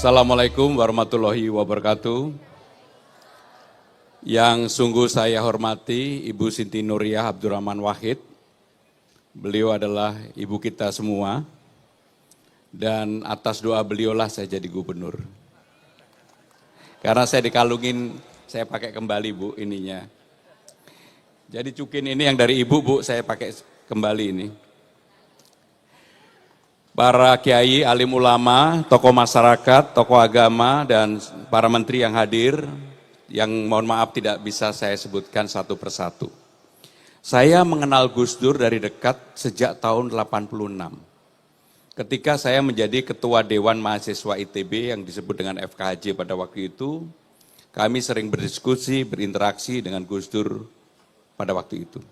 Assalamualaikum warahmatullahi wabarakatuh. Yang sungguh saya hormati Ibu Siti Nuriyah Abdurrahman Wahid. Beliau adalah ibu kita semua. Dan atas doa beliaulah saya jadi gubernur. Karena saya dikalungin, saya pakai kembali Bu ininya. Jadi cukin ini yang dari ibu Bu, saya pakai kembali ini. Para kiai, alim ulama, tokoh masyarakat, tokoh agama, dan para menteri yang hadir, yang mohon maaf tidak bisa saya sebutkan satu persatu. Saya mengenal Gus Dur dari dekat sejak tahun 86. Ketika saya menjadi ketua Dewan Mahasiswa ITB yang disebut dengan FKHJ pada waktu itu, kami sering berdiskusi, berinteraksi dengan Gus Dur pada waktu itu.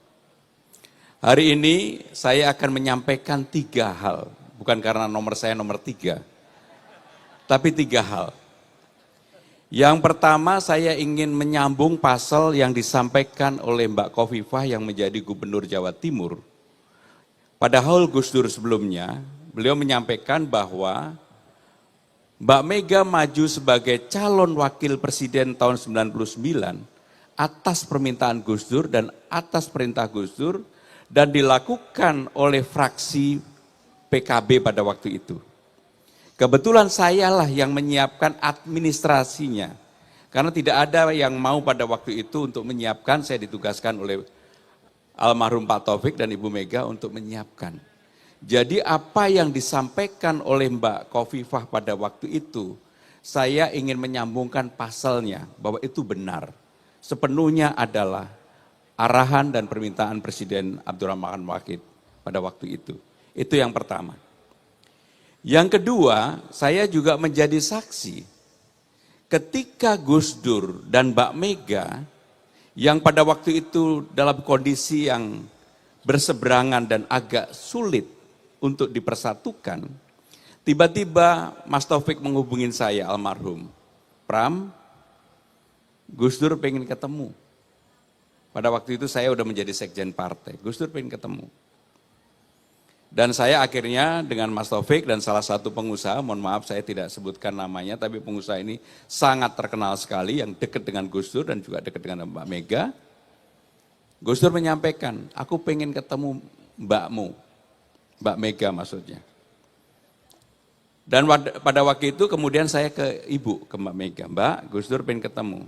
Hari ini saya akan menyampaikan 3 hal. Bukan karena nomor saya nomor 3, tapi 3 hal. Yang pertama saya ingin menyambung pasal yang disampaikan oleh Mbak Khofifah yang menjadi Gubernur Jawa Timur. Padahal Gus Dur sebelumnya, beliau menyampaikan bahwa Mbak Mega maju sebagai calon wakil presiden tahun 99 atas permintaan Gus Dur dan atas perintah Gus Dur dan dilakukan oleh fraksi PKB pada waktu itu. Kebetulan sayalah yang menyiapkan administrasinya. Karena tidak ada yang mau pada waktu itu untuk menyiapkan, saya ditugaskan oleh almarhum Pak Taufik dan Ibu Mega untuk menyiapkan. Jadi apa yang disampaikan oleh Mbak Khofifah pada waktu itu, saya ingin menyambungkan pasalnya bahwa itu benar. Sepenuhnya adalah arahan dan permintaan Presiden Abdurrahman Wahid pada waktu itu. Itu yang pertama. Yang kedua, saya juga menjadi saksi ketika Gus Dur dan Mbak Mega yang pada waktu itu dalam kondisi yang berseberangan dan agak sulit untuk dipersatukan, tiba-tiba Mas Taufik menghubungin saya almarhum, Pram, Gus Dur pengen ketemu. Pada waktu itu saya udah menjadi sekjen partai, Gus Dur pengen ketemu. Dan saya akhirnya dengan Mas Taufik dan salah satu pengusaha, mohon maaf saya tidak sebutkan namanya, tapi pengusaha ini sangat terkenal sekali yang dekat dengan Gus Dur dan juga dekat dengan Mbak Mega. Gus Dur menyampaikan, aku pengen ketemu mbakmu, Mbak Mega maksudnya. Dan pada waktu itu kemudian saya ke ibu, ke Mbak Mega, Mbak Gus Dur pengen ketemu.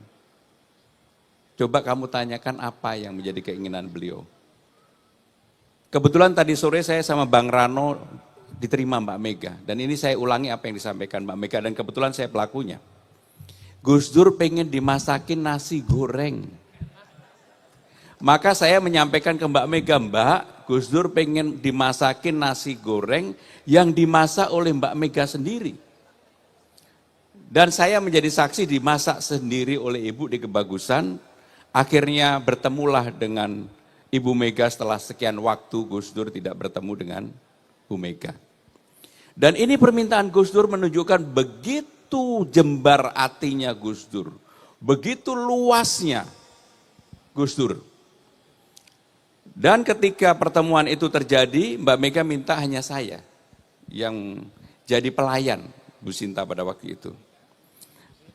Coba kamu tanyakan apa yang menjadi keinginan beliau. Kebetulan tadi sore saya sama Bang Rano diterima Mbak Mega. Dan ini saya ulangi apa yang disampaikan Mbak Mega dan kebetulan saya pelakunya. Gus Dur pengen dimasakin nasi goreng. Maka saya menyampaikan ke Mbak Mega, Mbak, Gus Dur pengen dimasakin nasi goreng yang dimasak oleh Mbak Mega sendiri. Dan saya menjadi saksi dimasak sendiri oleh Ibu di Kebagusan. Akhirnya bertemulah dengan Ibu Mega setelah sekian waktu Gus Dur tidak bertemu dengan Bu Mega. Dan ini permintaan Gus Dur menunjukkan begitu jembar hatinya Gus Dur. Begitu luasnya Gus Dur. Dan ketika pertemuan itu terjadi, Mbak Mega minta hanya saya yang jadi pelayan Bu Sinta pada waktu itu.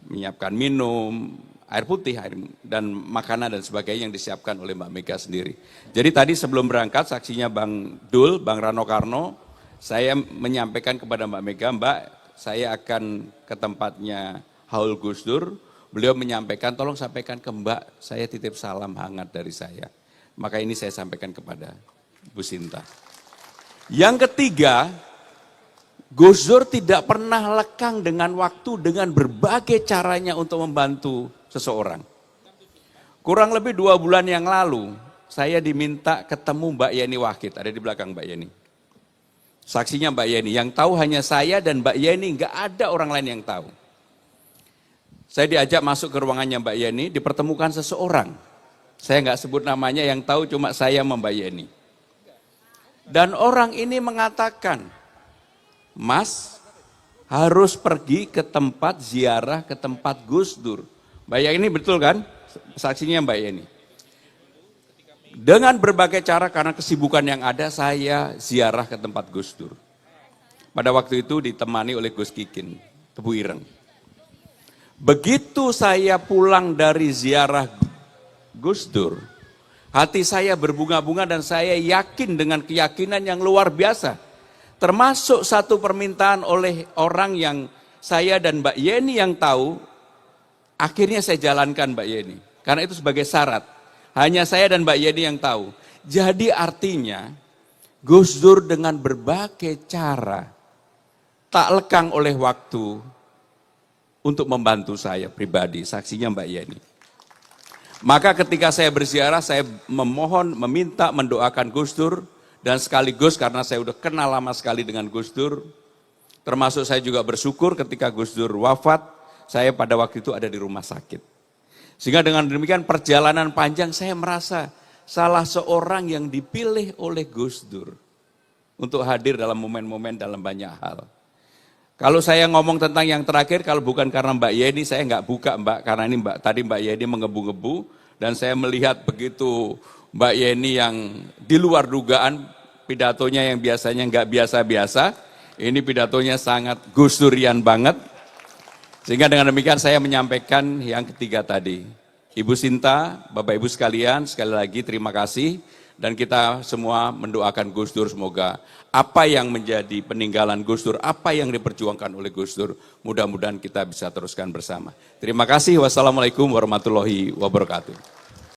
Menyiapkan minum, air putih dan makanan dan sebagainya yang disiapkan oleh Mbak Mega sendiri. Jadi tadi sebelum berangkat saksinya Bang Dul, Bang Rano Karno, saya menyampaikan kepada Mbak Mega, Mbak saya akan ke tempatnya Haul Gus Dur, beliau menyampaikan tolong sampaikan ke Mbak, saya titip salam hangat dari saya. Maka ini saya sampaikan kepada Bu Sinta. Yang ketiga, Gus Dur tidak pernah lekang dengan waktu dengan berbagai caranya untuk membantu seseorang. Kurang lebih 2 bulan yang lalu, saya diminta ketemu Mbak Yeni Wahid, ada di belakang Mbak Yeni. Saksinya Mbak Yeni, yang tahu hanya saya dan Mbak Yeni, nggak ada orang lain yang tahu. Saya diajak masuk ke ruangannya Mbak Yeni, dipertemukan seseorang. Saya nggak sebut namanya, yang tahu cuma saya sama Mbak Yeni. Dan orang ini mengatakan, Mas harus pergi ke tempat ziarah, ke tempat Gus Dur. Mbak Yeni betul kan? Saksinya Mbak Yeni. Dengan berbagai cara karena kesibukan yang ada, saya ziarah ke tempat Gus Dur. Pada waktu itu ditemani oleh Gus Kikin, Tebu Ireng. Begitu saya pulang dari ziarah Gus Dur, hati saya berbunga-bunga dan saya yakin dengan keyakinan yang luar biasa. Termasuk satu permintaan oleh orang yang saya dan Mbak Yeni yang tahu, akhirnya saya jalankan Mbak Yeni. Karena itu sebagai syarat. Hanya saya dan Mbak Yeni yang tahu. Jadi artinya Gus Dur dengan berbagai cara tak lekang oleh waktu untuk membantu saya pribadi, saksinya Mbak Yeni. Maka ketika saya berziarah, saya memohon, meminta, mendoakan Gus Dur, dan sekaligus karena saya udah kenal lama sekali dengan Gus Dur, termasuk saya juga bersyukur ketika Gus Dur wafat, saya pada waktu itu ada di rumah sakit. Sehingga dengan demikian perjalanan panjang saya merasa salah seorang yang dipilih oleh Gus Dur untuk hadir dalam momen-momen dalam banyak hal. Kalau saya ngomong tentang yang terakhir, kalau bukan karena Mbak Yeni, saya nggak buka Mbak, karena ini tadi Mbak Yeni mengebu-ngebu, dan saya melihat begitu Mbak Yeni yang di luar dugaan, pidatonya yang biasanya nggak biasa-biasa, ini pidatonya sangat Gus Durian banget, sehingga dengan demikian saya menyampaikan yang ketiga tadi. Ibu Sinta, Bapak Ibu sekalian, sekali lagi terima kasih, dan kita semua mendoakan Gus Dur semoga apa yang menjadi peninggalan Gus Dur, apa yang diperjuangkan oleh Gus Dur, mudah-mudahan kita bisa teruskan bersama. Terima kasih, wassalamualaikum warahmatullahi wabarakatuh.